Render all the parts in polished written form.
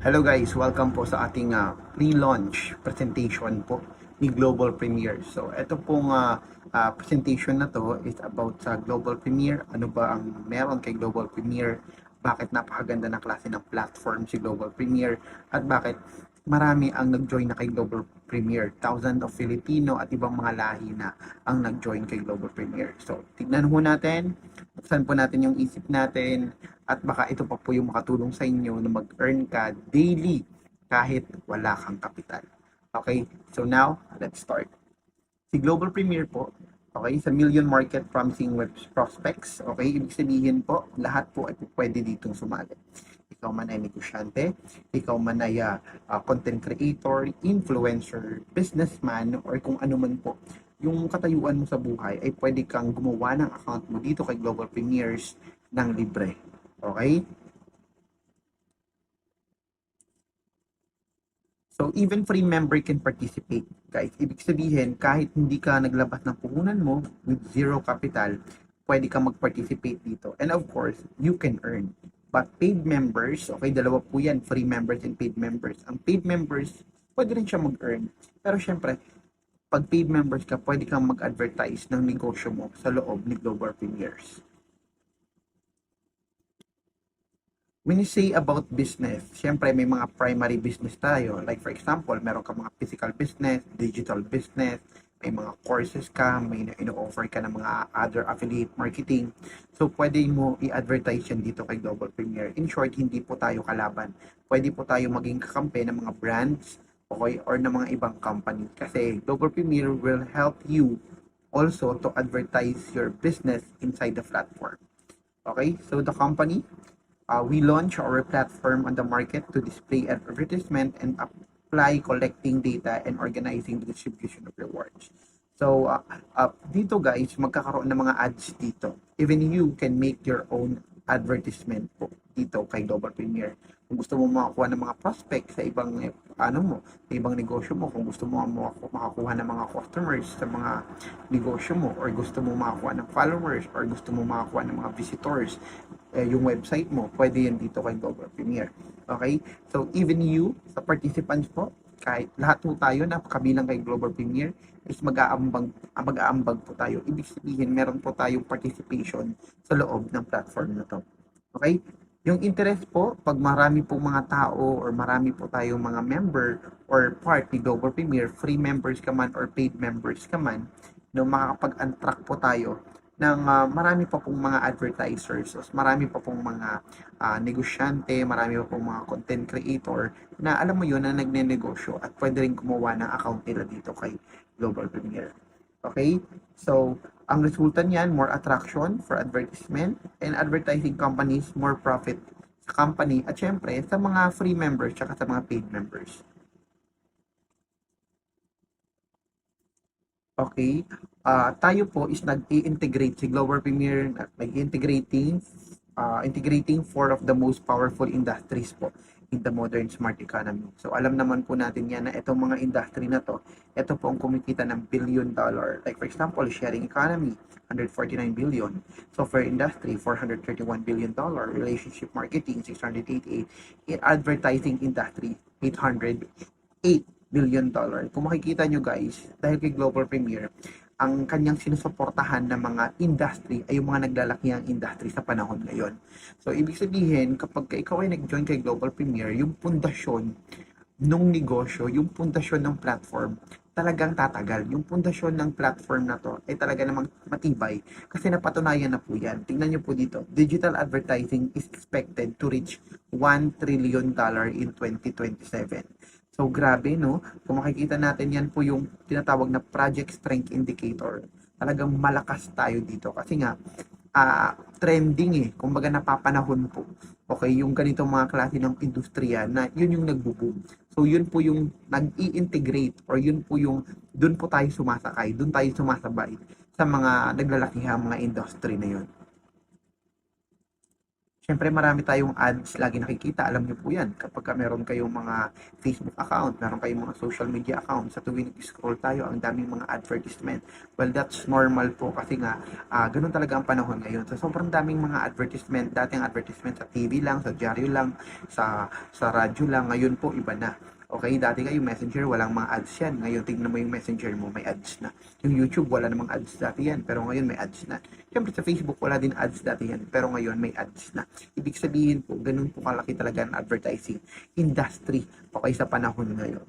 Hello guys, welcome po sa ating pre-launch presentation po ni Global Premier. So ito pong presentation na to is about sa Global Premier. Ano ba ang meron kay Global Premier? Bakit napakaganda na klase ng platform si Global Premier? At bakit marami ang nag-join na kay Global Premier? Thousands of Filipino at ibang mga lahi na ang nag-join kay Global Premier. So tignan ho natin, buksan po natin yung isip natin, at baka ito pa po yung makatulong sa inyo na mag-earn ka daily kahit wala kang kapital. Okay, so now, let's start. Si Global Premier po, okay, sa million market promising web prospects, okay, ibig sabihin po, lahat po ay pwede ditong sumali. Ikaw man ay negosyante, ikaw man ay content creator, influencer, businessman, or kung ano man po yung katayuan mo sa buhay, ay pwede kang gumawa ng account mo dito kay Global Premiers ng libre. Okay? So, even free member can participate, guys. Ibig sabihin, kahit hindi ka naglabas ng puhunan mo with zero capital, pwede ka mag-participate dito. And of course, you can earn. But paid members, okay, dalawa po yan, free members and paid members. Ang paid members, pwede rin siya mag-earn. Pero syempre, pag paid members ka, pwede kang mag-advertise ng negosyo mo sa loob ni Global Premiers. When you say about business, syempre may mga primary business tayo. Like for example, meron ka mga physical business, digital business, may mga courses ka, may ino-offer ka ng mga other affiliate marketing. So, pwede mo i-advertise yan dito kay Global Premier. In short, hindi po tayo kalaban. Pwede po tayo maging kakampi ng mga brands, okay, or ng mga ibang company. Kasi Global Premier will help you also to advertise your business inside the platform. Okay, so the company, we launch our platform on the market to display advertisement and apply collecting data and organizing the distribution of rewards. So, dito guys, magkakaroon ng mga ads dito. Even you can make your own advertisement po dito kay Global Premier. Kung gusto mo makakuha ng mga prospect sa ibang sa ibang negosyo mo, kung gusto mo makakuha ng mga customers sa mga negosyo mo, or gusto mo makakuha ng followers, or gusto mo makakuha ng mga visitors, yung website mo, pwede yan dito kay Global Premier. Okay? So, even you, sa participants po, kahit lahat po tayo na kabilang kay Global Premier, is mag-aambag po tayo. Ibig sabihin, meron po tayong participation sa loob ng platform na to. Okay? Yung interest po, pag marami po mga tao or marami po tayong mga member or part ni Global Premier, free members ka man or paid members ka man, no, makakapag-attract po tayo ng marami pa pong mga advertisers, marami pa pong mga negosyante, marami pa pong mga content creator na alam mo yun na nagne-negosyo at pwede rin gumawa ng account nila dito kay Global Premier. Okay? So, ang resulta niyan, more attraction for advertisement, and advertising companies, more profit sa company, at syempre, sa mga free members at sa mga paid members. Okay? Tayo po is nag-i-integrate si Global Premier, integrating four of the most powerful industries po in the modern smart economy. So alam naman po natin yan na itong mga industry na to, ito po ang kumikita ng $1 billion. Like for example, sharing economy, 149 billion. Software industry, $431 billion. Relationship marketing, 688. Advertising industry, $808 billion. Kung makikita nyo guys, dahil kay Global Premier, ang kanyang sinusuportahan ng mga industry ay yung mga naglalakihang industry sa panahon ngayon. So, ibig sabihin, kapag ikaw ay nag-join kay Global Premier, yung pundasyon ng negosyo, yung pundasyon ng platform, talagang tatagal. Yung pundasyon ng platform na to ay talaga namang matibay kasi napatunayan na po yan. Tingnan nyo po dito, digital advertising is expected to reach $1 trillion in 2027. So, grabe, no? Kung makikita natin, yan po yung tinatawag na project strength indicator. Talagang malakas tayo dito. Kasi nga, trending eh. Kumbaga napapanahon po. Okay, yung ganitong mga klase ng industriya na yun yung nagbo-boom. So, yun po yung nag-i-integrate, or yun po yung dun po tayo sumasakay, dun tayo sumasabay sa mga naglalakihang mga industry na yun. Siyempre marami tayong ads lagi nakikita, alam niyo po yan. Kapag meron kayong mga Facebook account, meron kayong mga social media account, sa tuwing nag-scroll tayo, ang daming mga advertisement. Well, that's normal po kasi nga, ganun talaga ang panahon ngayon. So, sobrang daming mga advertisement, dating advertisement sa TV lang, sa dyaryo lang, sa radyo lang, ngayon po iba na. Okay, dati nga yung Messenger, walang mga ads yan. Ngayon, tingnan mo yung Messenger mo, may ads na. Yung YouTube, wala namang ads dati yan, pero ngayon may ads na. Siyempre sa Facebook, wala din ads dati yan, pero ngayon may ads na. Ibig sabihin po, ganun po kalaki talaga ang advertising industry po kayo sa panahon ngayon.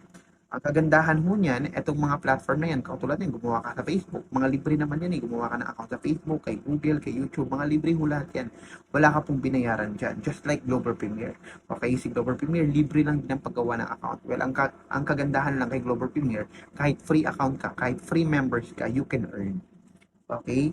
Ang kagandahan mo niyan, etong mga platform na yan, katulad yan, gumawa ka sa Facebook, mga libre naman yan gumawa ka ng account sa Facebook, kay Google, kay YouTube, mga libre ho lahat yan. Wala ka pong binayaran dyan, just like Global Premier. Okay, si Global Premier, libre lang din ang paggawa ng account. Well, ang kagandahan lang kay Global Premier, kahit free account ka, kahit free members ka, you can earn. Okay?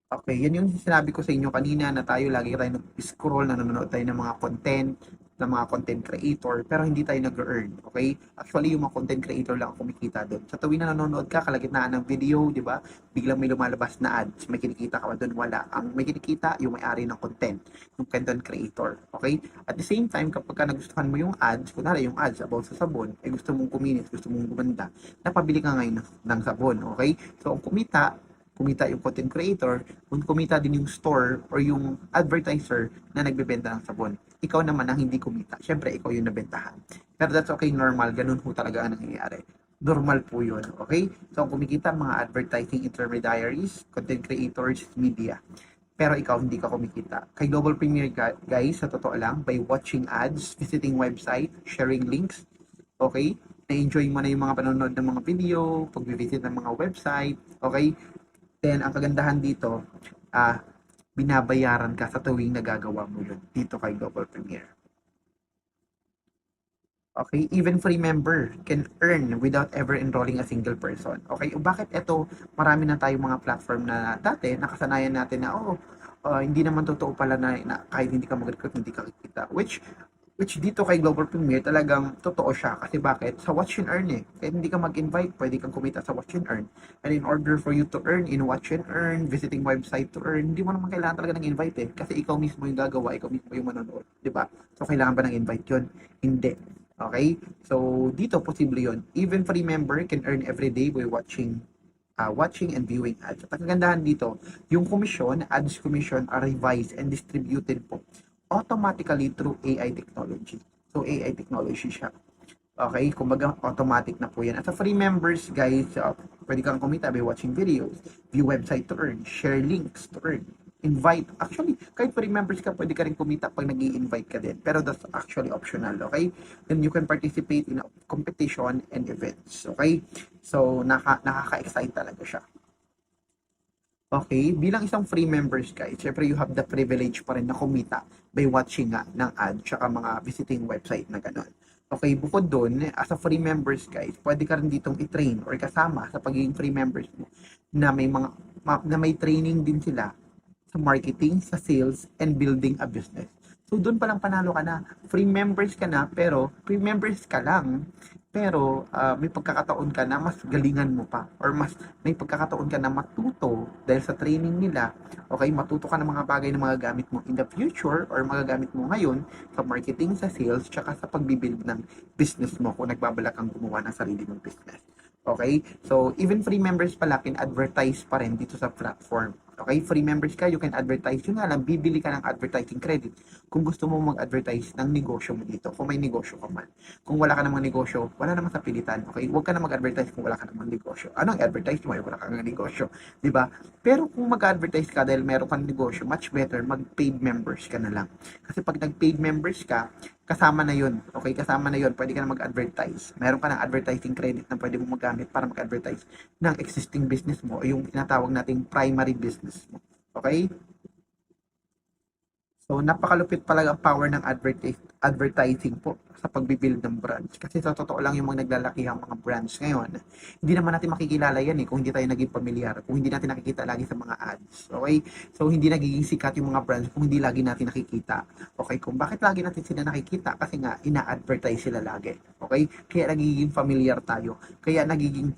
Okay, yan yung sinabi ko sa inyo kanina na tayo lagi tayo nag-scroll, nanonood tayo ng mga content, ng mga content creator, pero hindi tayo nag-earn, okay? Actually, yung mga content creator lang ang kumikita doon. Sa tuwing na nanonood ka, kalagitnaan ng video, di ba? Biglang may lumalabas na ads, may kinikita ka ba doon? Wala. Ang may kinikita, yung may-ari ng content, yung content creator, okay? At the same time, kapag ka nagustuhan mo yung ads, kunwari yung ads about sa sabon, eh gusto mong kuminis, gusto mong gumanda, napabili ka ngayon ng sabon, okay? So, ang kumita yung content creator, kung kumita din yung store or yung advertiser na nagbebenta ng sabon. Ikaw naman ang hindi kumita. Siyempre, ikaw yung nabentahan. Pero that's okay, normal. Ganun po talaga ang nangyayari. Normal po yun, okay? So, ang kumikita, mga advertising intermediaries, content creators, media. Pero ikaw hindi ka kumikita. Kay Global Premier guys, sa totoo lang, by watching ads, visiting website, sharing links, okay? Na-enjoy mo na yung mga panonood ng mga video, pag-visit ng mga website, okay? Then, ang kagandahan dito, binabayaran ka sa tuwing nagagawa mo yun dito kay Global Premier. Okay, even free member can earn without ever enrolling a single person. Okay, bakit ito, marami na tayong mga platform na dati, nakasanayan natin na, hindi naman totoo pala na kahit hindi ka mag-recruit, hindi ka kikita. Which dito kay Global Premier talagang totoo siya. Kasi bakit? Sa watch and earn Kahit hindi ka mag-invite, pwede kang kumita sa watch and earn. And in order for you to earn in watch and earn, visiting website to earn, hindi mo naman kailangan talaga ng invite Kasi ikaw mismo yung gagawa, ikaw mismo yung manonood. Diba? So, kailangan ba ng invite yun? Hindi. Okay? So, dito posible yun. Even free member can earn every day by watching and viewing ads. At ang kagandahan dito, yung commission, ads commission are revised and distributed po automatically through AI technology. So, AI technology siya. Okay, kumbaga automatic na po yan. At sa free members, guys, pwede kang kumita by watching videos, view website to earn, share links to earn, invite. Actually, kahit free members ka, pwede ka rin kumita pag nag invite ka din. Pero that's actually optional, okay? Then you can participate in a competition and events, okay? So, nakaka-excite talaga siya. Okay, bilang isang free members guys, syempre you have the privilege pa rin na kumita by watching nga ng ad tsaka mga visiting website na gano'n. Okay, bukod doon, as a free members guys, pwede ka rin ditong i-train or kasama sa pagiging free members mo na may training din sila sa marketing, sa sales, and building a business. So, doon palang panalo ka na. Free members ka na, pero free members ka lang. Pero may pagkakataon ka na mas galingan mo pa or may pagkakataon ka na matuto dahil sa training nila. Okay, matuto ka ng mga bagay na magagamit mo in the future or magagamit mo ngayon sa marketing, sa sales, tsaka sa pagbibuild ng business mo kung nagbabalak kang gumawa ng sarili mong business. Okay? So, even free members pala can advertise pa rin dito sa platform. Okay? Free members ka, you can advertise. Yun nga lang, bibili ka ng advertising credit kung gusto mo mag-advertise ng negosyo mo dito, kung may negosyo ka man. Kung wala ka namang negosyo, wala namang sa pilitan. Okay? Huwag ka na mag-advertise kung wala ka namang negosyo. Anong advertise mo? Wala kang negosyo. Diba? Pero kung mag-advertise ka dahil meron kang negosyo, much better, mag-paid members ka na lang. Kasi pag nag-paid members ka, kasama na yun. Okay, kasama na yun. Pwede ka na mag-advertise. Meron ka ng advertising credit na pwede mo magamit para mag-advertise ng existing business mo o yung tinatawag nating primary business mo. Okay? So, napakalupit pala ang power ng advertising po sa pagbibuild ng brands. Kasi sa totoo lang yung mga naglalakihang mga brands ngayon, hindi naman natin makikilala yan kung hindi tayo naging pamilyar, kung hindi natin nakikita lagi sa mga ads. Okay? So, hindi nagiging sikat yung mga brands kung hindi lagi natin nakikita. Okay? Kung bakit lagi natin sila nakikita? Kasi nga, ina-advertise sila lagi. Okay? Kaya nagiging familiar tayo. Kaya nagiging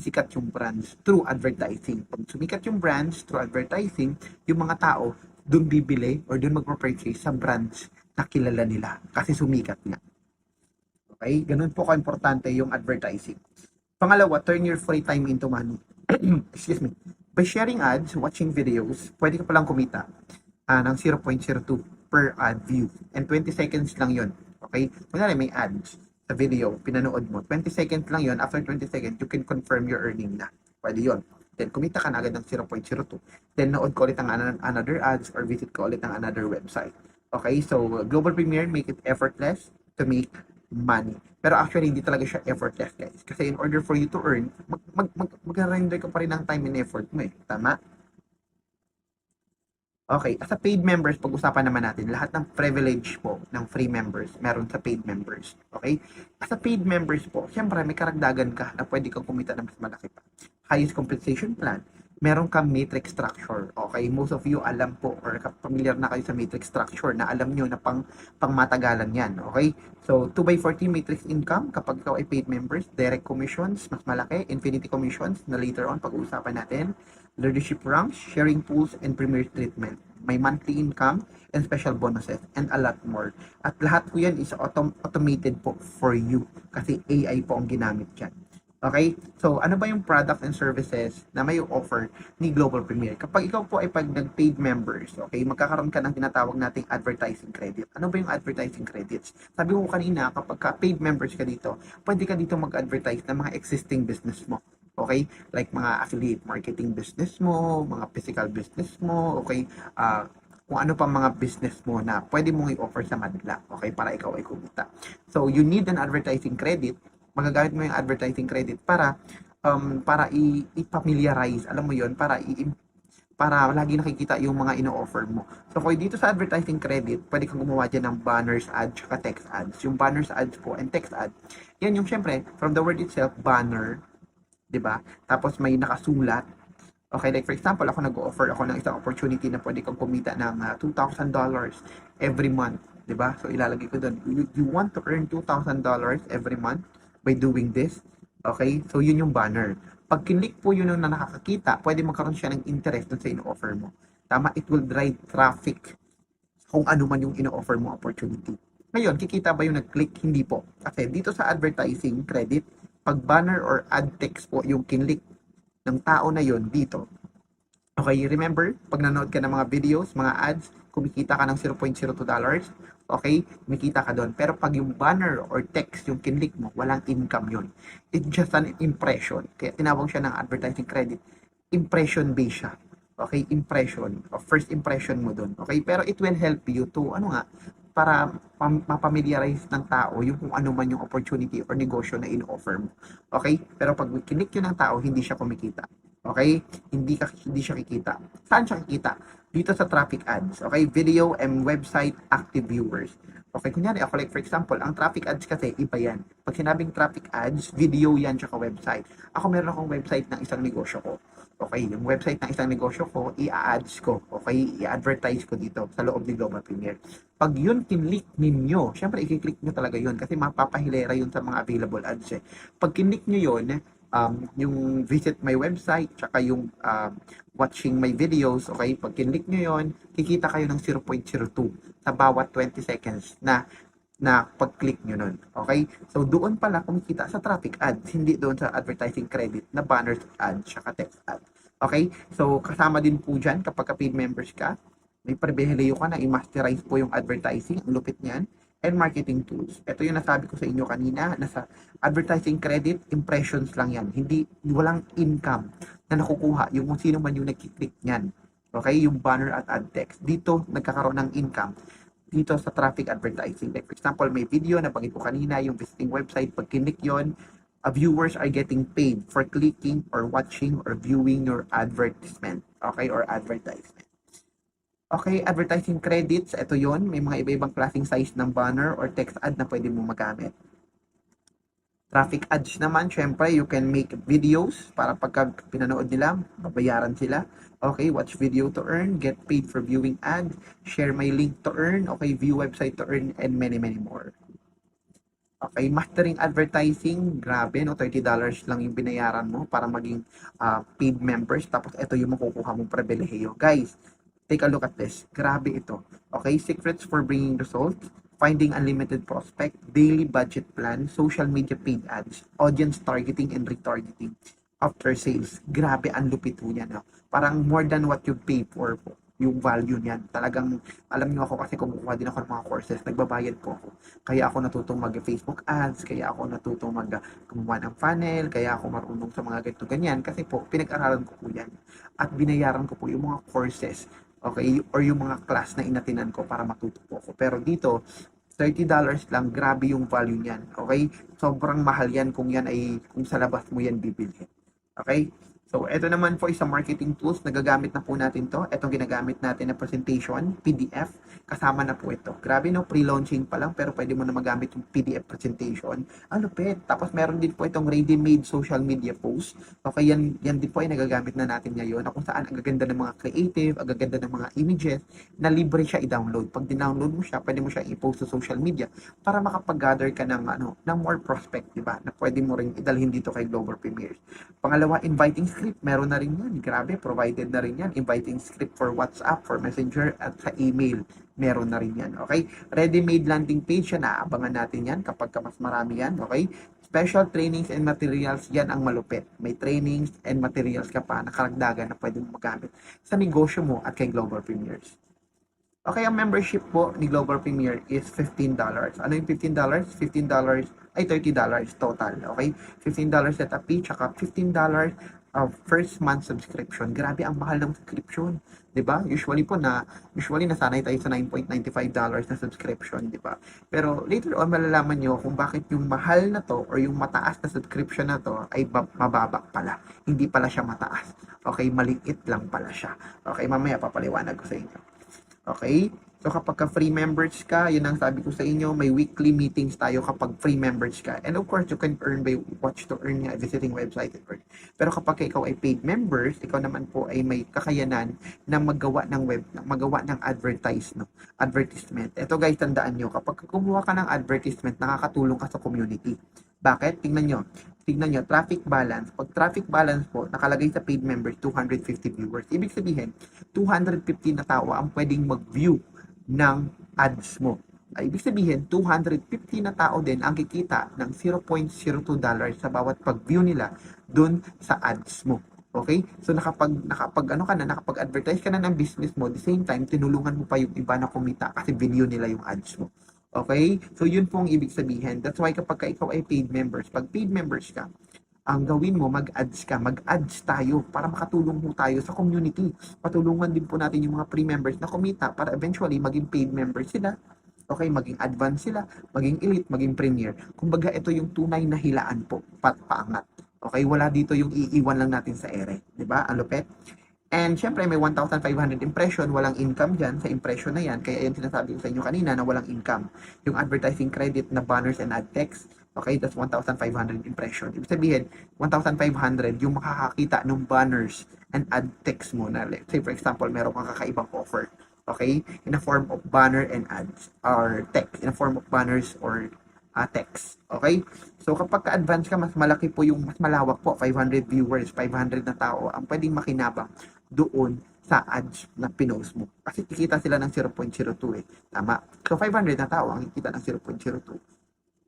sikat yung brands through advertising. Pag sumikat yung brands through advertising, yung mga tao, doon bibili or doon magpa-purchase sa brands na kilala nila kasi sumikat nga. Okay? Ganun po ka-importante yung advertising. Pangalawa, turn your free time into money. Excuse me. By sharing ads, watching videos, pwede ka palang kumita ng 0.02 per ad view. And 20 seconds lang yon. Okay? Kunwari may ads sa video, pinanood mo. 20 seconds lang yon. After 20 seconds, you can confirm your earning na. Pwede yon. Then, kumita ka na agad ng 0.02. Then, nood ko ulit ang another ads or visit ko ulit ang another website. Okay? So, Global Premier make it effortless to make money. Pero actually, hindi talaga siya effortless, guys. Kasi in order for you to earn, mag-render ka pa rin ng time and effort mo eh. Tama? Okay, as a paid members, pag-usapan naman natin, lahat ng privilege po ng free members, meron sa paid members. Okay? As a paid members po, syempre may karagdagan ka na pwede kang kumita na mas malaki pa. Highest compensation plan, meron kang matrix structure. Okay? Most of you alam po or familiar na kayo sa matrix structure na alam nyo na pangmatagalan yan. Okay? So, 2x40 matrix income kapag ikaw ay paid members, direct commissions, mas malaki, infinity commissions na later on pag-uusapan natin, leadership ranks, sharing pools, and premier treatment. May monthly income and special bonuses and a lot more. At lahat po yan is automated po for you kasi AI po ang ginamit dyan. Okay? So, ano ba yung products and services na may offer ni Global Premier? Kapag ikaw po ay pag nag-paid members, okay, magkakaroon ka ng tinatawag nating advertising credit. Ano ba yung advertising credits? Sabi ko kanina, kapag paid members ka dito, pwede ka dito mag-advertise ng mga existing business mo. Okay? Like mga affiliate marketing business mo, mga physical business mo, okay? Kung ano pa mga business mo na pwede mong i-offer sa kanila, okay? Para ikaw ay kumita. So, you need an advertising credit. Magagamit mo yung advertising credit para i-familiarize, alam mo yon, para lagi nakikita yung mga ino-offer mo. So, kung dito sa advertising credit, pwede kang gumawa dyan ng banners ads at text ads. Yung banners ads po and text ads, yan yung syempre, from the word itself, banner, 'di ba? Tapos may nakasulat. Okay, like for example, ako nag-offer ako ng isang opportunity na pwede kang kumita ng $2,000 every month, 'di ba? So ilalagay ko doon, you want to earn $2,000 every month by doing this. Okay? So yun yung banner. Pag kinlik po yun na nakakakita, pwede magkaroon siya ng interest dun sa ino-offer mo. Tama, it will drive traffic kung ano man yung ino-offer mo opportunity. Ngayon, kikita ba yung nag-click? Hindi po. Kasi dito sa advertising credit, pag banner or ad text po yung kinlik ng tao na yon dito. Okay, remember, pag nanood ka ng mga videos, mga ads, kumikita ka ng $0.02, okay, kumikita ka doon. Pero pag yung banner or text yung kinlik mo, walang income yun. It's just an impression. Kaya tinawag siya ng advertising credit. Impression based siya. Okay, impression, or first impression mo doon. Okay, pero it will help you to, para mapamiliarize ng tao yung kung ano man yung opportunity or negosyo na in-offer mo. Okay? Pero pag kinik yun ng tao, hindi siya kumikita. Okay? Hindi siya kikita. Saan siya kikita? Dito sa traffic ads. Okay? Video and website active viewers. Okay, kunyari ako like for example, ang traffic ads kasi iba yan. Pag sinabing traffic ads, video yan tsaka website. Ako meron akong website ng isang negosyo ko. Okay, yung website ng isang negosyo ko, i-ads ko. Okay, i-advertise ko dito sa loob ni Global Premier. Pag yun kinlik ninyo, syempre i-click nyo talaga yun kasi mapapahilera yun sa mga available ads eh. Pag kinlik nyo yun, yung visit my website, tsaka yung watching my videos, okay, pag kinlik nyo yun, kikita kayo ng 0.02 sa bawat 20 seconds na pag-click nyo nun. Okay? So, doon pala kumikita sa traffic ads, hindi doon sa advertising credit na banners ads, saka text ads. Okay? So, kasama din po dyan kapag paid members ka, may pribileyo ka na i-masterize po yung advertising, ang lupit niyan, and marketing tools. Ito yung nasabi ko sa inyo kanina, nasa advertising credit, impressions lang yan. Hindi, walang income na nakukuha yung kung sino man yung nag-click niyan. Okay? Yung banner at ad text. Dito, nagkakaroon ng income dito sa traffic advertising. Like for example, may video na banggit ko kanina, yung visiting website, pag kinik yun, viewers are getting paid for clicking or watching or viewing your advertisement, okay, or advertisement. Okay, advertising credits, ito yon. May mga iba-ibang klaseng size ng banner or text ad na pwede mo magamit. Traffic ads naman, syempre, you can make videos para pagka pinanood nila, babayaran sila. Okay, watch video to earn, get paid for viewing ad, share my link to earn, okay, view website to earn, and many, many more. Okay, mastering advertising, grabe, no? $30 lang yung binayaran mo para maging paid members. Tapos ito yung makukuha mong pribilehiyo. Guys, take a look at this. Grabe ito. Okay, secrets for bringing results, finding unlimited prospect, daily budget plan, social media paid ads, audience targeting and retargeting, after sales. Grabe, ang lupit po niya, no? Parang more than what you pay for po yung value niyan. Talagang, alam niyo ako kasi kumukuha din ako ng mga courses, nagbabayad po ako. Kaya ako natutong mag-Facebook ads, kaya ako natutong gumawa ng funnel, kaya ako marunong sa mga ganito ganyan, kasi po, pinag-aralan ko po yan. At binayaran ko po yung mga courses, okay, or yung mga class na inatinan ko para matuto po ako. Pero dito, $30 lang, grabe yung value niyan, okay? Sobrang mahal yan kung yan ay, kung sa labas mo yan bibilhin. Okay? So, ito naman po isang marketing tools. Nagagamit na po natin to. Itong ginagamit natin na presentation, PDF. Kasama na po ito. Grabe no, pre-launching pa lang pero pwede mo na magamit yung PDF presentation. Ano lupit. Tapos meron din po itong ready-made social media post. Okay, yan din po ay nagagamit na natin ngayon na kung saan ang gaganda ng mga creative, ang gaganda ng mga images na libre siya i-download. Pag din-download mo siya, pwede mo siya i-post sa social media para makapag-gather ka ng, ng more prospect, diba? Na pwede mo rin idalhin dito kay Global Premiers. Pangalawa, inviting script. Meron na rin yan. Grabe, provided na rin yan. Inviting script for WhatsApp, for Messenger, at sa email. Meron na rin yan. Okay? Ready-made landing page yan. Naabangan natin yan kapag mas marami yan. Okay? Special trainings and materials, yan ang malupit. May trainings and materials ka pa na karagdagan na pwede mo magamit sa negosyo mo at kay Global Premiers. Okay, ang membership po ni Global Premier is $15. Ano yung $15? $15 ay $30 total. Okay? $15 setup fee, tsaka $15 of first month subscription. Grabe, ang mahal ng subscription. 'Di ba? Usually nasanay tayo sa $9.95 na subscription, 'di ba? Pero later on malalaman nyo kung bakit yung mahal na to or yung mataas na subscription na to ay mababa pala. Hindi pala siya mataas. Okay, maliit lang pala siya. Okay, mamaya papaliwanag ko sa inyo. Okay? So kapag free members ka, yun ang sabi ko sa inyo, may weekly meetings tayo kapag free members ka. And of course, you can earn by watch to earn nga, visiting website and earn. Pero kapag ikaw ay paid members, ikaw naman po ay may kakayanan na magawa ng magawa ng advertisement. Ito guys, tandaan nyo, kapag kumuha ka ng advertisement, nakakatulong ka sa community. Bakit? Tingnan nyo, traffic balance. Pag traffic balance po, nakalagay sa paid members, 250 viewers. Ibig sabihin, 250 na tao ang pwedeng mag-view ng ads mo. Ibig sabihin, 250 na tao din ang kikita ng $0.02 sa bawat pag-view nila dun sa ads mo. Okay? So nakapag-advertise ka na ng business mo, the same time tinulungan mo pa yung iba na kumita kasi video nila yung ads mo. Okay? So, yun po ang ibig sabihin. That's why kapag ikaw ay paid members, pag paid members ka, ang gawin mo, mag-ads ka. Mag-ads tayo para makatulong po tayo sa community. Patulungan din po natin yung mga pre-members na kumita para eventually maging paid members sila. Okay, maging advanced sila, maging elite, maging premier. Kumbaga, ito yung tunay na hilaan po, paangat. Okay, wala dito yung iiwan lang natin sa ere. Diba? Ang lupet. And syempre may 1,500 impression, walang income dyan sa impression na yan. Kaya yung sinasabi ko sa inyo kanina na walang income. Yung advertising credit na banners and ad text, okay, that's 1,500 impression. Ibig sabihin, 1,500 yung makakakita ng banners and ad text mo na, let's say for example, meron kang kakaibang offer. Okay, in a form of banner and ads, or text, in a form of banners or text. Okay? So kapag ka-advance ka, mas malaki po yung, mas malawak po, 500 viewers, 500 na tao ang pwedeng makinabang doon sa ads na pinost mo. Kasi kikita sila ng 0.02 eh. Tama? So 500 na tao ang kikita ng 0.02.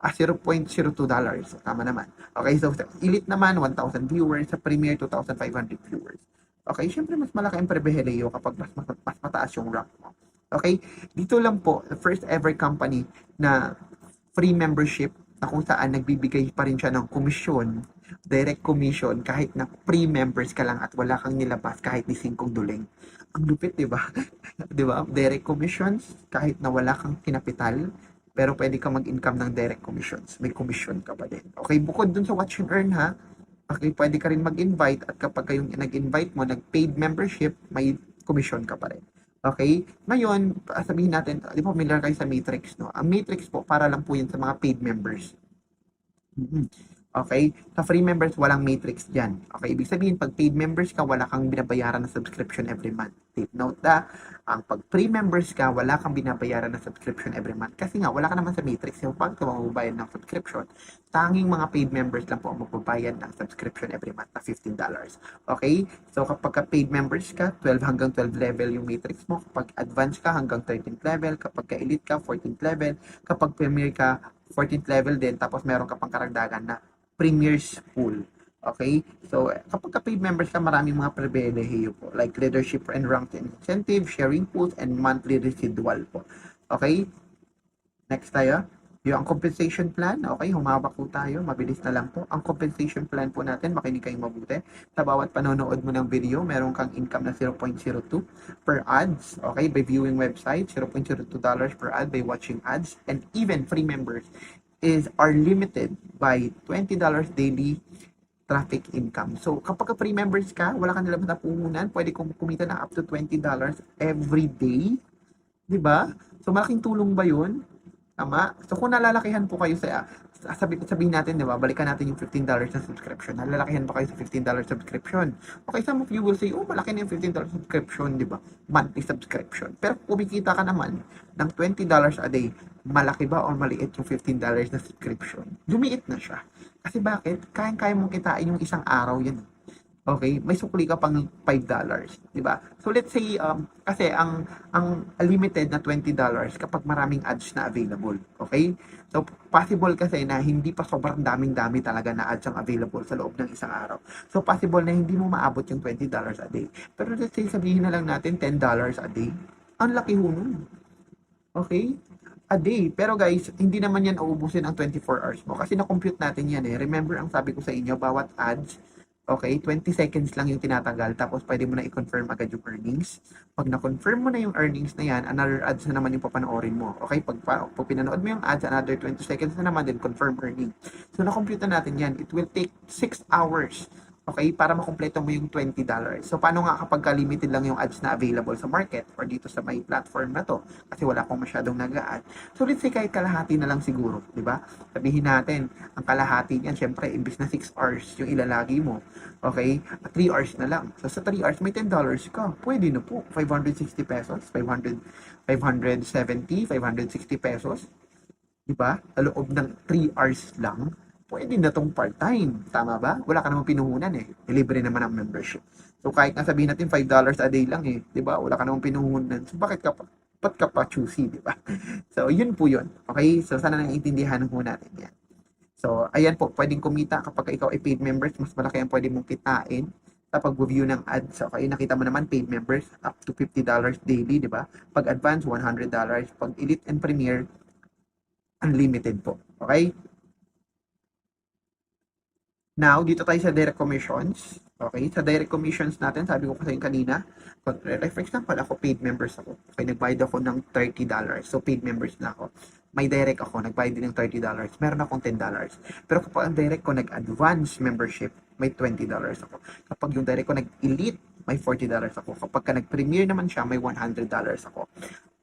$0.02. So, tama naman. Okay, so sa elite naman, 1,000 viewers. Sa premier, 2,500 viewers. Okay, syempre mas malaki ang pribilehiyo kapag mas mataas yung rank mo. Okay, dito lang po, the first ever company na free membership na kung saan nagbibigay pa rin siya ng komisyon, direct commission, kahit na free members ka lang at wala kang nilabas kahit ni 5 duling. Ang lupit, di ba? Di ba? Direct commissions, kahit na wala kang kinapital, pero pwede ka mag-income ng direct commissions. May commission ka pa din. Okay, bukod dun sa watch and earn ha, okay, pwede ka rin mag-invite at kapag kayong nag-invite mo, nag-paid membership, may commission ka pa rin. Okay? Ngayon, sabihin natin, di ba familiar kayo sa Matrix, no? Ang Matrix po, para lang po yun sa mga paid members. Mhm. Okay? Sa free members, walang matrix dyan. Okay? Ibig sabihin, pag paid members ka, wala kang binabayaran na subscription every month. Take note ang pag free members ka, wala kang binabayaran na subscription every month. Kasi nga, wala ka naman sa matrix. Yung pag magbabayad ng subscription, tanging mga paid members lang po ang magbabayad ng subscription every month na $15. Okay? So, kapag ka paid members ka, 12 hanggang 12 level yung matrix mo. Kapag advanced ka, hanggang 13th level. Kapag ka elite ka, 14th level. Kapag premier ka, 14th level din, tapos meron ka pang karagdagan na Premier's Pool. Okay? So, kapag ka-paid members ka, maraming mga pribilehiyo po. Like leadership and rank incentive, sharing pools, and monthly residual po. Okay? Next tayo. Yung ang compensation plan, okay, humawak po tayo, mabilis na lang po. Ang compensation plan po natin, makinig kayong mabuti. Sa bawat panonood mo ng video, meron kang income na 0.02 per ads, okay, by viewing website, $0.02 per ad by watching ads, and even free members are limited by $20 daily traffic income. So, kapag free members ka, wala kang nilabas na puhunan, pwede kong kumita ng up to $20 every day. 'Di ba? So, malaking tulong ba yun? Tama? So, kung nalalakihan po kayo sabihin natin, 'di ba? Balikan natin yung $15 na subscription. Nalalakihan pa kayo sa $15 subscription. Okay, some of you will say, oh, malaki na yung $15 subscription, 'di ba? Monthly subscription. Pero kung kumikita ka naman ng $20 a day, malaki ba o maliit yung $15 na subscription? Lumiit na siya. Kasi bakit? Kayang-kaya mong kitain yung isang araw yan. Okay, may sukli ka pang $5, 'di ba? So let's say kasi ang limited na $20 kapag maraming ads na available, okay? So possible kasi na hindi pa sobrang daming-dami talaga na ads ang available sa loob ng isang araw. So possible na hindi mo maabot yung $20 a day. Pero let's say sabihin na lang natin $10 a day. Ang laki ho nun. Okay? A day. Pero guys, hindi naman yan uubusin ang 24 hours mo kasi na-compute natin yan eh. Remember ang sabi ko sa inyo, bawat ads, okay, 20 seconds lang yung tinatagal tapos pwede mo na i-confirm agad yung earnings. Pag na-confirm mo na yung earnings na yan, another ads na naman yung papanoorin mo. Okay, pag pinanood mo yung ads, another 20 seconds na naman din confirm earning. So na-compute na natin yan. It will take 6 hours, okay, para makumpleto mo yung $20. So, paano nga kapag limited lang yung ads na available sa market or dito sa may platform na to? Kasi wala akong masyadong nag-a-ad. So, let's say kahit kalahati na lang siguro, di ba? Sabihin natin, ang kalahati niyan, syempre, imbis na 6 hours yung ilalagi mo, okay, 3 hours na lang. So, sa 3 hours, may $10 ka. Pwede na po. 560 pesos, 570, 560 pesos. Di ba? Sa loob ng 3 hours lang, pwede na tong part-time. Tama ba? Wala ka namang pinuhunan eh. Libre naman ang membership. So kahit nga sabihin natin $5 a day lang eh, 'di ba? Wala ka namang pinuhunan. So bakit ka pa ba't ka pa choosy, 'di ba? So yun po yun. Okay? So sana naiintindihan po natin 'yan. So ayan po, pwedeng kumita kapag ikaw ay paid members, mas malaki ang pwede mong kitain sa pag-review ng ads. So, okay, nakita mo naman paid members up to $50 daily, 'di ba? Pag advance $100, pag elite and premier unlimited po. Okay? Now, dito tayo sa direct commissions. Okay, sa direct commissions natin, sabi ko kasi kanina, like for example, ako paid members ako. Okay, nagbayad ako ng $30. So, paid members na ako. May direct ako, nagbayad din ng $30. Meron akong $10. Pero kapag ang direct ko nag-advance membership, may $20 ako. Kapag yung direct ko nag-elite, may $40 ako. Kapag ka nag-premier naman siya, may $100 ako.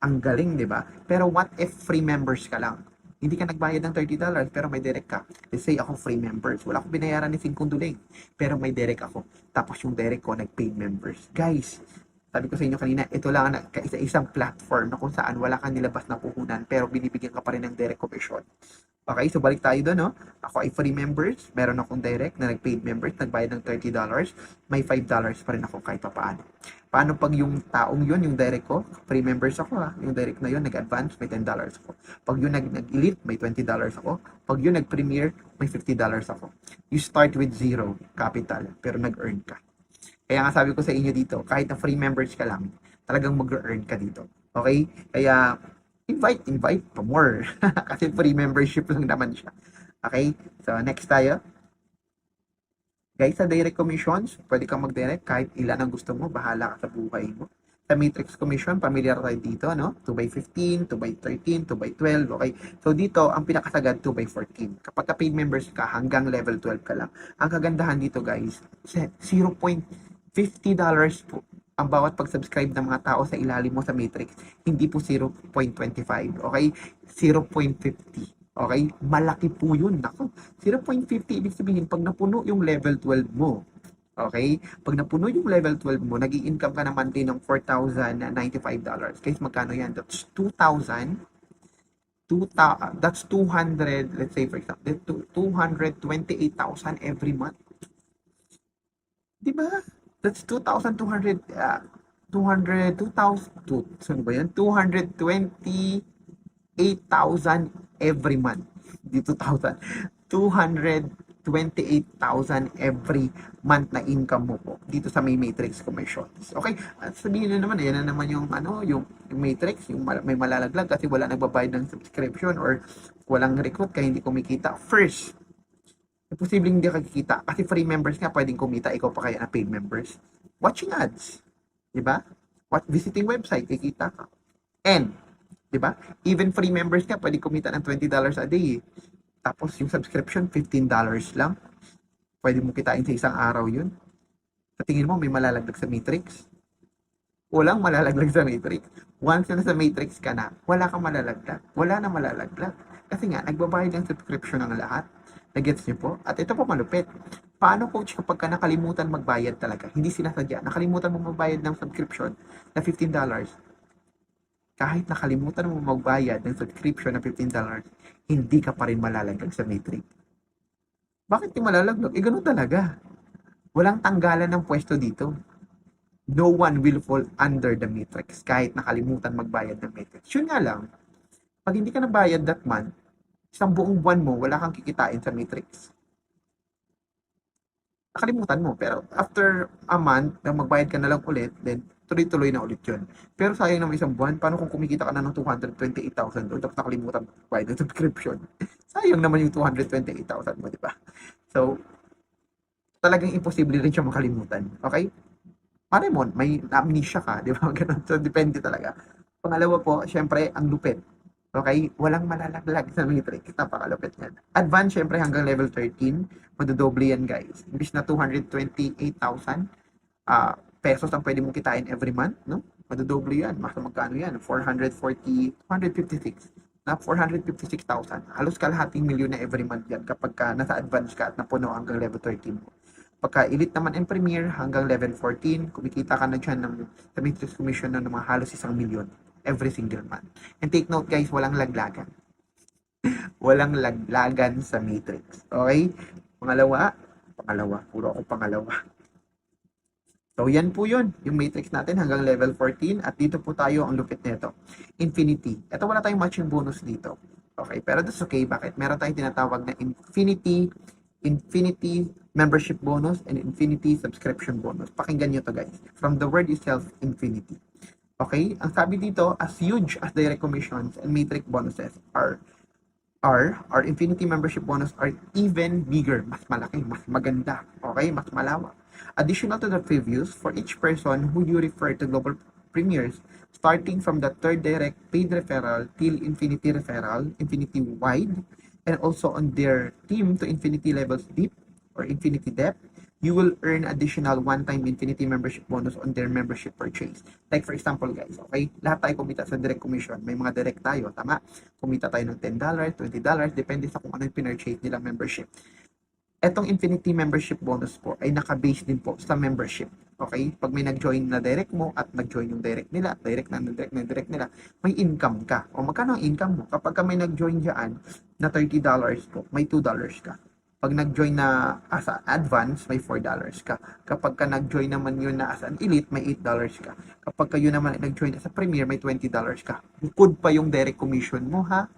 Ang galing, di ba? Pero what if free members ka lang? Hindi ka nagbayad ng $30 pero may direct ka. Let's say ako free members. Wala akong binayaran ni Singkong Duling. Pero may direct ako. Tapos yung direct ko nag-paid members. Guys, sabi ko sa inyo kanina, ito lang ang kaisa-isang platform na kung saan wala kang nilabas na puhunan pero binibigyan ka pa rin ng direct commission. Okay, so balik tayo doon, no? Ako ay free members, meron akong direct na nag-paid members, nagbayad ng $30, may $5 pa rin ako kahit pa paano. Paano pag yung taong yun, yung direct ko, free members ako ha, yung direct na yun, nag-advance, may $10 ako. Pag yun nag-elite, may $20 ako. Pag yun nag-premier, may $50 ako. You start with zero capital, pero nag-earn ka. Kaya nga sabi ko sa inyo dito, kahit na free members ka lang, talagang mag-earn ka dito. Okay? Kaya, invite pa more. Kasi free membership lang naman siya. Okay? So, next tayo. Guys, sa direct commissions, pwede kang mag-direct kahit ilan ang gusto mo. Bahala ka sa buhay mo. Sa matrix commission, familiar tayo dito, no? 2x15, 2x13, 2x12, okay? So, dito, ang pinakasagad, 2x14. Kapag ka-paid members ka, hanggang level 12 ka lang. Ang kagandahan dito, guys, $0.50 po ang bawat pag-subscribe ng mga tao sa ilalim mo sa Matrix, hindi po 0.25, okay? 0.50. Okay? Malaki po yun. Nako, 0.50, ibig sabihin, pag napuno yung level 12 mo, okay? Pag napuno yung level 12 mo, nag-i-income ka na monthly ng $4,095. Guys, magkano yan? That's 2,000. That's 200, let's say for example, 228,000 every month. Di ba? That's 2,200, 200, 2,000, saan ba yan? 228,000 every month. Di 2,000. 228,000 every month na income mo po dito sa may Matrix Commissions. Okay? At sabihin na naman, yan na naman yung yung Matrix, yung may malalaglag kasi wala nagbabayad ng subscription or walang recruit kaya hindi kumikita. First, posibleng hindi ka kikita kasi free members nga pwedeng kumita, ikaw pa kaya na paid members. Watching ads, 'di ba? Visiting website, kikita ka. And, 'di ba? Even free members nga pwedeng kumita ng $20 a day. Tapos yung subscription $15 lang. Pwede mo kitain sa isang araw 'yun. Sa tingin mo may malalaglag sa Matrix? Walang malalaglag sa Matrix. Once na sa Matrix ka na, wala kang malalaglag. Wala na malalaglag. Kasi nga, nagbabayad ng subscription ng lahat. Nagets niyo po? At ito po malupit. Paano coach kapag ka nakalimutan magbayad talaga? Hindi sinasadya. Nakalimutan mo magbayad ng subscription na $15. Kahit nakalimutan mo magbayad ng subscription na $15, hindi ka pa rin malalaglag sa Matrix. Bakit di malalaglag? Ganun talaga. Walang tanggalan ng pwesto dito. No one will fall under the Matrix kahit nakalimutan magbayad ng Matrix. Yun nga lang, pag hindi ka nabayad that month, isang buong buwan mo, wala kang kikitain sa Matrix. Nakalimutan mo. Pero after a month, na magbayad ka na lang ulit, then tuloy-tuloy na ulit yun. Pero sayang naman isang buwan, paano kung kumikita ka na ng 228,000 doon tapos nakalimutan magbayad ng subscription? Sayang naman yung 228,000 mo, di ba? So, talagang imposible rin siya makalimutan. Okay? Pare mo, may amnesia ka, di ba? Ganun. So, depende talaga. Pangalawa po, syempre, ang lupit. Okay? Walang malalaglag sa Matrix. Napakalupit yan. Advance, syempre, hanggang level 13. Madodoble yan, guys. Imbis na 228,000 pesos ang pwede mong kitain every month, no? Madodoble yan. Mas magkano yan? 256 na 456,000. Halos kalahating milyon na every month yan kapag ka nasa advance ka at napuno hanggang level 13 mo. Pagka elite naman and premier hanggang level 14, kumikita ka na dyan ng sa Matrix Commission ng mga halos 1 milyon every single month. And take note guys, walang laglagan. Walang laglagan sa Matrix. Okay? Pangalawa, puro ako pangalawa. So yan po yun, yung Matrix natin hanggang level 14 at dito po tayo ang lupit nito. Infinity. Ito wala tayong matching bonus dito. Okay, pero that's okay. Bakit? Meron tayong tinatawag na Infinity membership bonus and Infinity subscription bonus. Pakinggan nyo to guys. From the word itself, Infinity. Okay, ang sabi dito, as huge as direct commissions and Matrix bonuses are our Infinity membership bonus are even bigger, mas malaki, mas maganda, okay, mas malawak. Additional to the previews, for each person who you refer to Global Premiers, starting from the third direct paid referral till Infinity referral, Infinity wide, and also on their team to Infinity levels deep or Infinity depth, you will earn additional one-time Infinity membership bonus on their membership purchase. Like for example guys, okay, lahat tayo kumita sa direct commission. May mga direct tayo, tama? Kumita tayo ng $10, $20, depende sa kung ano yung pinurchase nilang membership. Etong Infinity membership bonus po ay naka-base din po sa membership. Okay? Pag may nag-join na direct mo at nag-join yung direct nila, direct nila, may income ka. O magkano ang income mo? Kapag may nag-join dyan na $30 po, may $2 ka. Pag nag-join na as an advance, may $4 ka. Kapag ka nag-join naman yun na as an elite, may $8 ka. Kapag kayo naman nag-join as a premier, may $20 ka. Bukod pa yung direct commission mo, ha?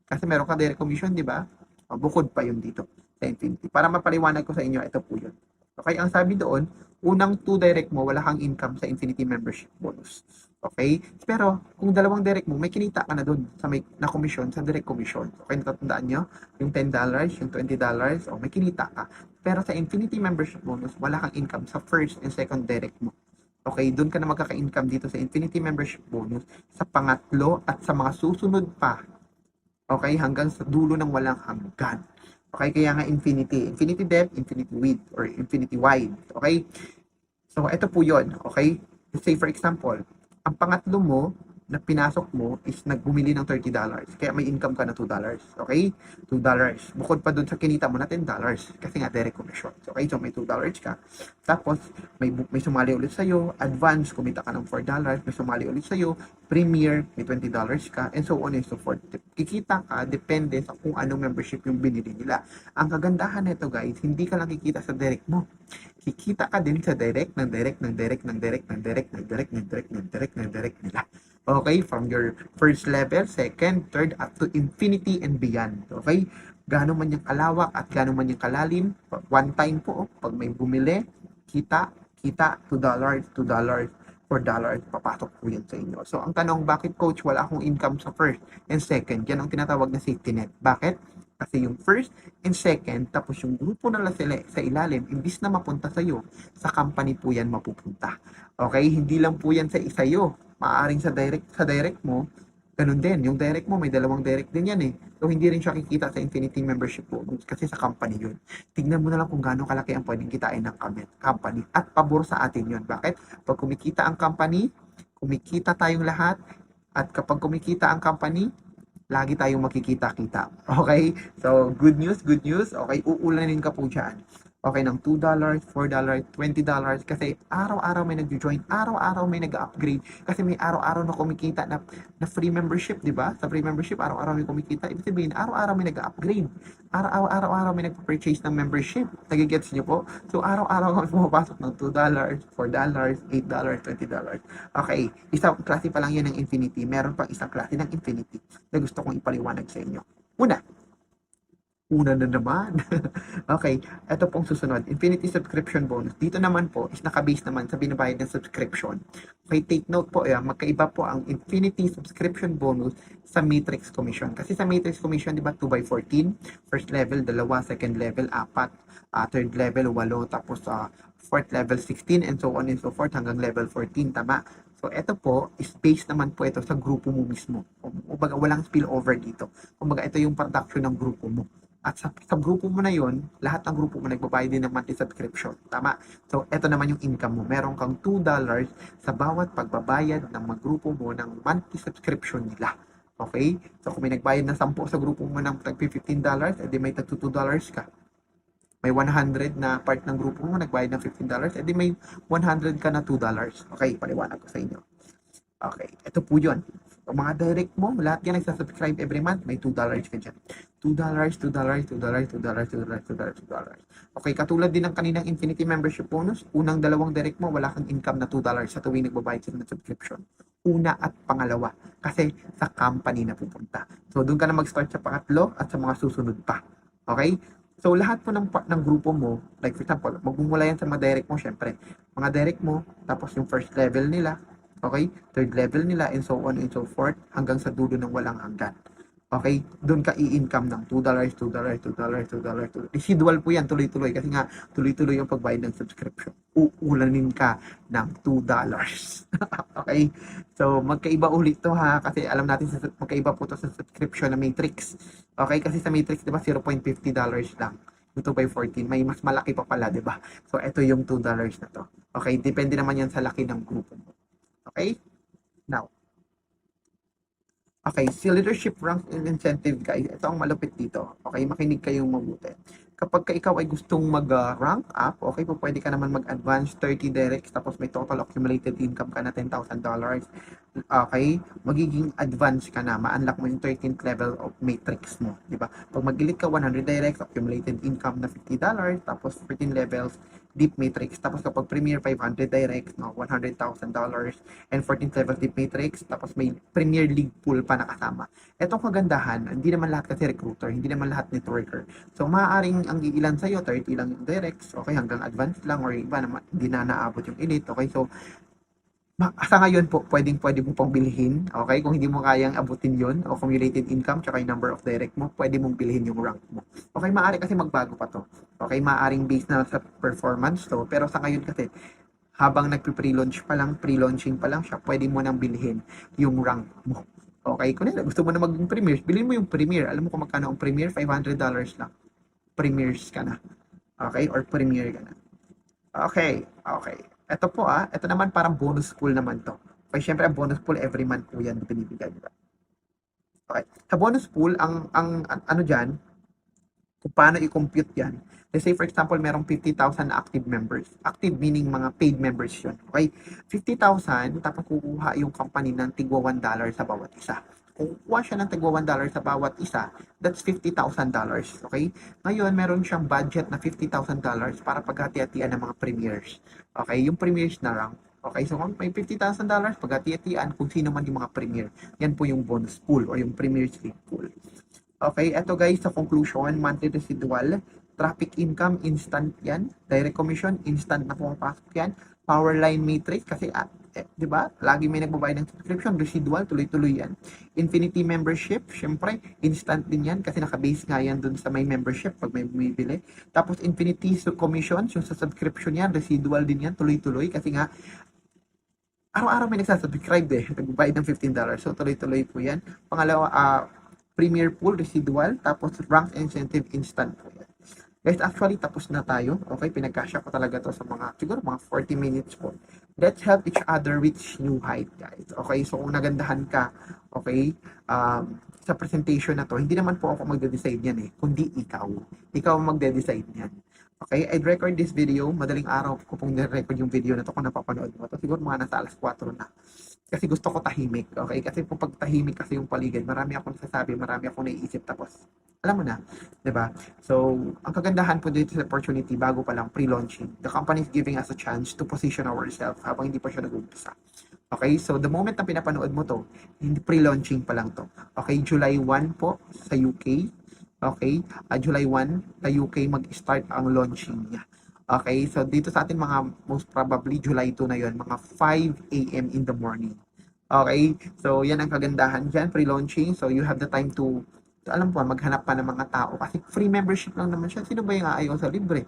Kasi meron ka direct commission, di ba? Bukod pa yun dito sa Infinity. Para mapaliwanag ko sa inyo, ito po yun. Okay, ang sabi doon, unang 2 direct mo, wala kang income sa Infinity membership bonus. Okay? Pero, kung dalawang direct mo, may kinita ka na doon sa may na-commission, sa direct commission. Okay, natatandaan nyo? Yung $10, yung $20, may kinita ka. Pero sa Infinity membership bonus, wala kang income sa first and second direct mo. Okay, doon ka na magkaka-income dito sa Infinity membership bonus sa pangatlo at sa mga susunod pa. Okay, hanggang sa dulo ng walang hanggan. Okay, kaya nga Infinity. Infinity depth, Infinity width, or Infinity wide. Okay? So, ito po yun. Okay? Say for example, ang pangatlo mo na pinasok mo is nagbumili ng $30. Kaya may income ka na $2. Okay? $2. Bukod pa dun sa kinita mo na $10. Kasi nga direct commission. Okay? So may $2 ka. Tapos may sumali ulit sa'yo. Advance, kumita ka ng $4. May sumali ulit sa'yo. Premier, may $20 ka. And so on and so forth. Kikita ka, depende sa kung anong membership yung binili nila. Ang kagandahan nito guys, hindi ka lang kikita sa direct mo. Kikita ka din sa direct nila. Okay, from your first level, second, third, up to infinity and beyond. Okay, gaano man yung kalawak at gaano man yung kalalim, one time po, pag may bumili, kita, $2, $4, papasok po yan sa inyo. So, ang tanong, bakit coach, wala akong income sa first and second? Yan ang tinatawag na safety net. Bakit? Kasi yung first and second, tapos yung grupo na sila sa ilalim, imbis na mapunta sa iyo, sa company po yan mapupunta. Okay? Hindi lang po yan sa isayo. Maaring sa direct mo, ganun din. Yung direct mo, may dalawang direct din yan eh. So, hindi rin siya kikita sa Infinity membership po kasi sa company yun. Tignan mo na lang kung gaano kalaki ang pwedeng kitain ng company. At pabor sa atin yun. Bakit? Pag kumikita ang company, kumikita tayong lahat. At kapag kumikita ang company, lagi tayong makikita-kita. Okay? So, good news. Okay, uulanin ka po dyan. Okay, ng $2, $4, $20 kasi araw-araw may nag-join, araw-araw may nag-upgrade kasi may araw-araw na kumikita na free membership, di ba? Sa free membership, araw-araw may kumikita. Ibig sabihin, araw-araw may nag-upgrade. Araw-araw may nag-purchase ng membership. Nagigets niyo po? So, araw-araw kami pumapasok ng $2, $4, $8, $20. Okay, isang klase pa lang yan ng Infinity. Meron pang isang klase ng Infinity na gusto kong ipaliwanag sa inyo. Una na naman. Okay, ito pong susunod. Infinity subscription bonus. Dito naman po is nakabase naman sa binabayad ng subscription. Okay, take note po, magkaiba po ang Infinity subscription bonus sa Matrix Commission. Kasi sa Matrix Commission, di ba, 2x14, first level, 2, second level, 4, third level, 8, tapos fourth level, 16, and so on and so forth, hanggang level 14, tama? So, ito po, is based naman po ito sa grupo mo mismo. Kumbaga, walang spillover dito. Kumbaga, ito yung production ng grupo mo. At sa grupo mo na yon, lahat ng grupo mo nagbabayad din ng monthly subscription. Tama? So, eto naman yung income mo. Meron kang $2 sa bawat pagbabayad ng mga grupo mo ng monthly subscription nila. Okay? So, kung may nagbayad na 10 sa grupo mo ng $15, edi may tag $2 ka. May 100 na part ng grupo mo nagbayad ng $15, edi may 100 ka na $2. Okay, paliwanag ko sa inyo. Okay, ito po yun. Ang mga direct mo, lahat yan nagsasubscribe every month, may $2 ka dyan. $2. Okay, katulad din ng kaninang Infinity membership bonus, unang dalawang direct mo, wala kang income na $2 sa tuwing nagbabayad sila ng subscription. Una at pangalawa, kasi sa company na pupunta. So, doon ka na mag-start sa pangatlo at sa mga susunod pa. Okay? So, lahat po ng grupo mo, like for example, magmumula yan sa mga direct mo, syempre. Mga direct mo, tapos yung first level nila, okay? Third level nila, and so on and so forth, hanggang sa dulo ng walang hanggan. Okay? Doon ka i-income ng $2. Residual po yan, tuloy-tuloy. Kasi nga, tuloy-tuloy yung pagbayad ng subscription. Uulanin ka ng $2. Okay? So, magkaiba ulit to ha. Kasi alam natin, magkaiba po to sa subscription na Matrix. Okay? Kasi sa Matrix, di ba, $0.50 lang. Ito by 14, may mas malaki pa pala, di ba? So, ito yung $2 na to. Okay? Depende naman yan sa laki ng grupo mo. Okay? Now, okay, si leadership rank and incentive guys, ito ang malupit dito. Okay, makinig kayong mabuti. Kapag ikaw ay gustong mag-rank up, okay, po pwede ka naman mag-advance 30 directs tapos may total accumulated income ka na $10,000. Okay, magiging advance ka na, ma-unlock mo yung 13th level of matrix mo, di ba? Pag mag-elite ka, 100 directs, accumulated income na $50, tapos 13 levels, deep matrix, tapos kapag premier 500 directs, no, $100,000, and 14th level deep matrix, tapos may premier league pool pa nakasama. Etong kagandahan, hindi naman lahat kasi recruiter, hindi naman lahat networker. So, maaaring ang iilan sa'yo, 30 lang yung directs, okay, hanggang advanced lang, or iba naman, hindi na naabot yung elite, okay, so, sa ngayon po, pwede mo pong bilhin, okay? Kung hindi mo kayang abutin yon o cumulated income, tsaka yung number of direct mo, pwede mong bilhin yung rank mo. Okay, maaari kasi magbago pa to. Okay, maaaring based na sa performance to, pero sa ngayon kasi, habang nagpe-pre-launch pa lang, pre-launching pa lang siya, pwede mo nang bilhin yung rank mo. Okay, kung gusto mo na maging premier, bilhin mo yung premier. Alam mo kung magkano ang premier? $500 lang. Premiers ka na. Okay, or premier ka na. Okay. Ito po ito naman parang bonus pool naman to. Okay, syempre ang bonus pool every month po yan binibigay, di ba? Okay. Sa bonus pool, ano diyan, kung paano i-compute yan. Let's say for example, merong 50,000 active members. Active meaning mga paid members yun. Okay? 50,000, tapos kukuha yung company ng tigwa $1 sa bawat isa. Kung kukuha siya ng tigwa $1 sa bawat isa, that's $50,000. Okay? Ngayon, meron siyang budget na $50,000 para paghati-hatian ng mga premiers. Okay? Yung premiers na lang. Okay, so kung may $50,000, paghati-hatian kung sino man yung mga premier. Yan po yung bonus pool or yung premiers league pool. Okay, eto guys, sa conclusion, monthly residual, traffic income, instant yan. Direct commission, instant na pumapasok yan. Power line matrix, kasi di ba? Lagi may nagbabayad ng subscription, residual, tuloy-tuloy yan. Infinity membership, syempre, instant din yan kasi naka-base nga yan dun sa may membership pag may bumibili. Tapos infinity commissions, yung sa subscription yan, residual din yan, tuloy-tuloy kasi nga araw-araw may nagsasubscribe nagbabayad ng $15. So tuloy-tuloy po yan. Pangalawa, Premier Pool, residual, tapos rank incentive instant po yan. Guys, actually, tapos na tayo. Okay, pinagkasya ko talaga to sa siguro mga 40 minutes po. Let's help each other reach new height, guys. Okay, so kung nagandahan ka, okay, sa presentation na to, hindi naman po ako magde-decide yan kundi ikaw. Ikaw magde-decide yan. Okay, I'd record this video. Madaling araw ko pong nire-record yung video na to kung napapanood mo to. Siguro mga nasa alas 4 na. Kasi gusto ko tahimik, okay? Kasi kung pag tahimik kasi yung paligid, marami akong nasasabi, marami akong naiisip, tapos, alam mo na, di ba? So, ang kagandahan po dito sa opportunity, bago pa lang, pre-launching. The company is giving us a chance to position ourselves habang hindi pa siya nag-umpisa. Okay, so the moment na pinapanood mo to, hindi pre-launching pa lang to. Okay, July 1 po sa UK. Okay, July 1 sa UK mag-start ang launching niya. Okay, so dito sa atin mga most probably July 2 na yon, mga 5 a.m. in the morning. Okay, so yan ang kagandahan dyan, pre-launching. So you have the time to alam po, maghanap pa ng mga tao kasi free membership lang naman siya. Sino ba yung aayaw sa libre?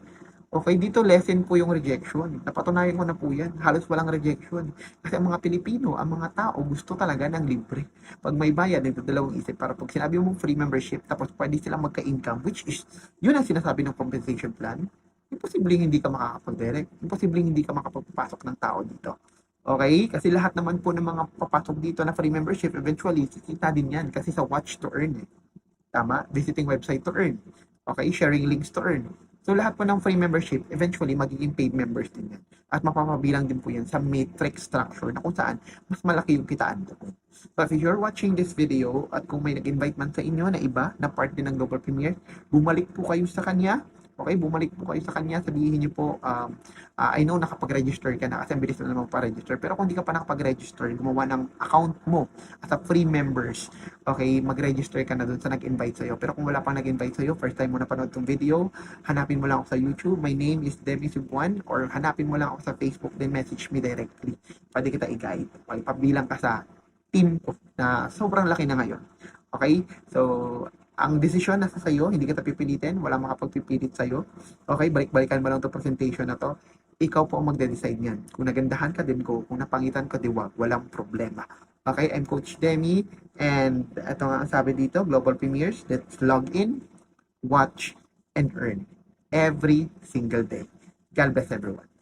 Okay, dito lessen po yung rejection. Napatunayan ko na po yan. Halos walang rejection. Kasi ang mga Pilipino, ang mga tao, gusto talaga ng libre. Pag may bayad, nagdadalawang isip para pag sinabi mo free membership, tapos pwede silang magka-income, which is, yun ang sinasabi ng compensation plan. Imposibleng hindi ka makakapag-direct. Imposibleng hindi ka makapagpapasok ng tao dito. Okay? Kasi lahat naman po ng mga papasok dito na free membership, eventually, kikita din yan. Kasi sa watch to earn Tama? Visiting website to earn. Okay? Sharing links to earn. So, lahat po ng free membership, eventually, magiging paid members din yan. At mapapabilang din po yan sa matrix structure na kung saan mas malaki yung kitaan doon. So, if you're watching this video at kung may nag-invite man sa inyo na iba na part din ng Global Premier, bumalik po kayo sa kanya. Okay, bumalik po kayo sa kanya, sabihin niyo po, I know nakapag-register ka na kasi ang bilis na naman pa-register. Pero kung di ka pa nakapag-register, gumawa ng account mo as a free members, okay, mag-register ka na dun sa nag-invite sa'yo. Pero kung wala pang nag-invite sa'yo, first time mo napanood tong video, hanapin mo lang ako sa YouTube. My name is Demi Subuan, or hanapin mo lang ako sa Facebook, then message me directly. Pwede kita i-guide. Okay, pabilang ka sa team ko na sobrang laki na ngayon. Okay, so ang desisyon nasa sa'yo, hindi kita pipilitin, wala makapagpipilit sa'yo. Okay, balik-balikan mo lang itong presentation na to. Ikaw po ang magde-decide niyan. Kung nagandahan ka, din go. Kung napangitan ka, diwag. Walang problema. Okay, I'm Coach Demi, and ito nga ang sabi dito, Global Premiers, let's log in, watch, and earn every single day. God bless everyone.